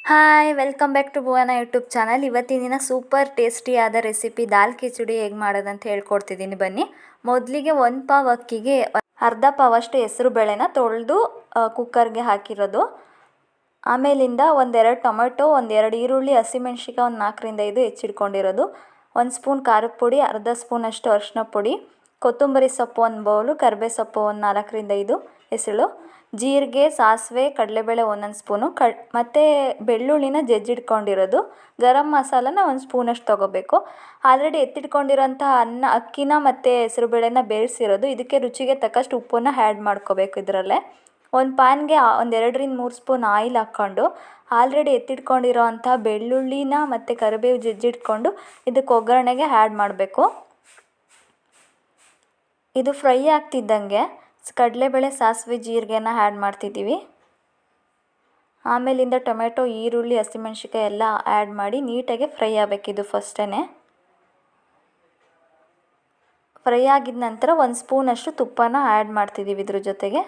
Hi welcome back to Bhuvana YouTube channel. ಇವತ್ತಿನ ದಿನ super ಟೇಸ್ಟಿಯಾದ ರೆಸಿಪಿ ದಾಲ್ ಕಿಚಡಿ ಹೇಗೆ ಮಾಡೋದಂತ ಹೇಳ್ಕೊಡ್ತಿದ್ದೀನಿ ಬನ್ನಿ. ಮೊದಲಿಗೆ 1 ಪಾವ್ ಅಕ್ಕಿಗೆ ಅರ್ಧ ಪಾವಷ್ಟು ಹೆಸರು ಬೇಳೆನ ತೊಳೆದು ಕುಕ್ಕರ್ಗೆ ಹಾಕಿರೋದು. ಆಮೇಲಿಂದ 1-2 ಟೊಮೆಟೊ, 1-2 ಈರುಳ್ಳಿ, ಹಸಿಮೆಣ್ಸಿಕಾಯಿ, ಒಂದು 4ರಿಂದ 5 ಹೆಚ್ಚಿಟ್ಕೊಂಡಿರೋದು, 1 ಸ್ಪೂನ್ ಖಾರದ ಪುಡಿ, ಅರ್ಧ ಸ್ಪೂನಷ್ಟು ಅರಿಶಿನ ಪುಡಿ, ಕೊತ್ತಂಬರಿ ಸೊಪ್ಪು 1 ಬೌಲು, ಕರಿಬೇವು ಸೊಪ್ಪು 4ರಿಂದ 5 ಎಸಳು, ಜೀರಿಗೆ, ಸಾಸಿವೆ, ಕಡಲೆಬೇಳೆ 1 ಸ್ಪೂನು, ಮತ್ತು ಬೆಳ್ಳುಳ್ಳಿನ ಜಜ್ಜಿಟ್ಕೊಂಡಿರೋದು, ಗರಂ ಮಸಾಲನ 1 ಸ್ಪೂನಷ್ಟು ತೊಗೋಬೇಕು. ಆಲ್ರೆಡಿ ಎತ್ತಿಟ್ಕೊಂಡಿರೋಂಥ ಅಕ್ಕಿನ ಮತ್ತು ಹೆಸರುಬೇಳೆನ ಬೇಯಿಸಿರೋದು. ಇದಕ್ಕೆ ರುಚಿಗೆ ತಕ್ಕಷ್ಟು ಉಪ್ಪನ್ನು ಆ್ಯಡ್ ಮಾಡ್ಕೋಬೇಕು. ಇದರಲ್ಲೇ ಒಂದು ಪ್ಯಾನ್ಗೆ 2-3 ಸ್ಪೂನ್ ಆಯಿಲ್ ಹಾಕ್ಕೊಂಡು ಆಲ್ರೆಡಿ ಎತ್ತಿಟ್ಕೊಂಡಿರೋ ಅಂಥ ಬೆಳ್ಳುಳ್ಳಿನ ಮತ್ತು ಕರಿಬೇವು ಜಜ್ಜಿಟ್ಕೊಂಡು ಇದಕ್ಕೆ ಒಗ್ಗರಣೆಗೆ ಆ್ಯಡ್ ಮಾಡಬೇಕು. ಇದು ಫ್ರೈ ಆಗ್ತಿದ್ದಂಗೆ ಕಡಲೆಬೇಳೆ, ಸಾಸಿವೆ, ಜೀರಿಗೆನ ಆ್ಯಡ್ ಮಾಡ್ತಿದ್ದೀವಿ. ಆಮೇಲಿಂದ ಟೊಮೆಟೊ, ಈರುಳ್ಳಿ, ಹಸಿಮೆಣ್ಸಿಕಾಯಿ ಎಲ್ಲ ಆ್ಯಡ್ ಮಾಡಿ ನೀಟಾಗಿ ಫ್ರೈ ಆಗಬೇಕಿದು. ಫಸ್ಟೇ ಫ್ರೈ ಆಗಿದ ನಂತರ 1 ಸ್ಪೂನಷ್ಟು ತುಪ್ಪನ ಆ್ಯಡ್ ಮಾಡ್ತಿದ್ದೀವಿ ಇದ್ರ ಜೊತೆಗೆ.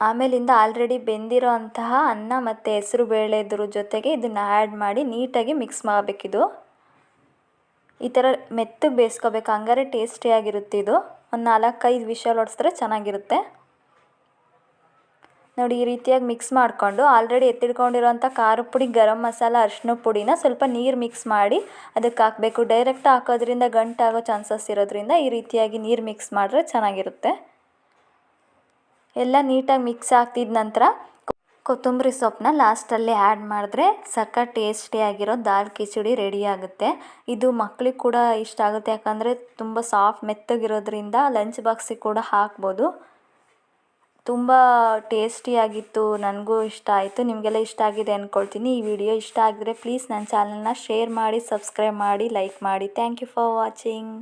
ಆಮೇಲಿಂದ ಆಲ್ರೆಡಿ ಬೆಂದಿರೋ ಅಂತಹ ಅನ್ನ ಮತ್ತು ಹೆಸರು ಬೇಳೆದ್ರ ಜೊತೆಗೆ ಇದನ್ನು ಆ್ಯಡ್ ಮಾಡಿ ನೀಟಾಗಿ ಮಿಕ್ಸ್ ಮಾಡಬೇಕಿದು. ಈ ಥರ ಮೆತ್ತಗೆ ಬೇಯಿಸ್ಕೋಬೇಕು, ಹಂಗಾರೆ ಟೇಸ್ಟಿಯಾಗಿರುತ್ತೆ ಇದು. ಒಂದು 4-5 ವಿಷಲ್ ಹೊಡೆಸಿದ್ರೆ ಚೆನ್ನಾಗಿರುತ್ತೆ ನೋಡಿ. ಈ ರೀತಿಯಾಗಿ ಮಿಕ್ಸ್ ಮಾಡಿಕೊಂಡು ಆಲ್ರೆಡಿ ಎತ್ತಿಟ್ಕೊಂಡಿರೋಂಥ ಖಾರದ ಪುಡಿ, ಗರಂ ಮಸಾಲ, ಅರಿಶಿನ ಪುಡಿನ ಸ್ವಲ್ಪ ನೀರು ಮಿಕ್ಸ್ ಮಾಡಿ ಅದಕ್ಕೆ ಹಾಕಬೇಕು. ಡೈರೆಕ್ಟ್ ಹಾಕೋದ್ರಿಂದ ಗಂಟಾಗೋ ಚಾನ್ಸಸ್ ಇರೋದ್ರಿಂದ ಈ ರೀತಿಯಾಗಿ ನೀರು ಮಿಕ್ಸ್ ಮಾಡಿದ್ರೆ ಚೆನ್ನಾಗಿರುತ್ತೆ. ಎಲ್ಲ ನೀಟಾಗಿ ಮಿಕ್ಸ್ ಆಗ್ತಿದ್ದ ನಂತರ ಕೊತ್ತಂಬರಿ ಸೊಪ್ಪನ್ನ ಲಾಸ್ಟಲ್ಲಿ ಆ್ಯಡ್ ಮಾಡಿದ್ರೆ ಸಖತ್ ಟೇಸ್ಟಿಯಾಗಿರೋ ದಾಲ್ ಕಿಚಡಿ ರೆಡಿ ಆಗುತ್ತೆ. ಇದು ಮಕ್ಳಿಗೆ ಕೂಡ ಇಷ್ಟ ಆಗುತ್ತೆ, ಯಾಕಂದರೆ ತುಂಬ ಸಾಫ್ಟ್ ಮೆತ್ತಗಿರೋದ್ರಿಂದ ಲಂಚ್ ಬಾಕ್ಸಿಗೆ ಕೂಡ ಹಾಕ್ಬೋದು. ತುಂಬ ಟೇಸ್ಟಿಯಾಗಿತ್ತು, ನನಗೂ ಇಷ್ಟ ಆಯಿತು. ನಿಮಗೆಲ್ಲ ಇಷ್ಟ ಆಗಿದೆ ಅಂದ್ಕೊಳ್ತೀನಿ. ಈ ವಿಡಿಯೋ ಇಷ್ಟ ಆಗಿದ್ರೆ ಪ್ಲೀಸ್ ನನ್ನ ಚಾನಲ್ನ ಶೇರ್ ಮಾಡಿ, ಸಬ್ಸ್ಕ್ರೈಬ್ ಮಾಡಿ, ಲೈಕ್ ಮಾಡಿ. Thank you for watching.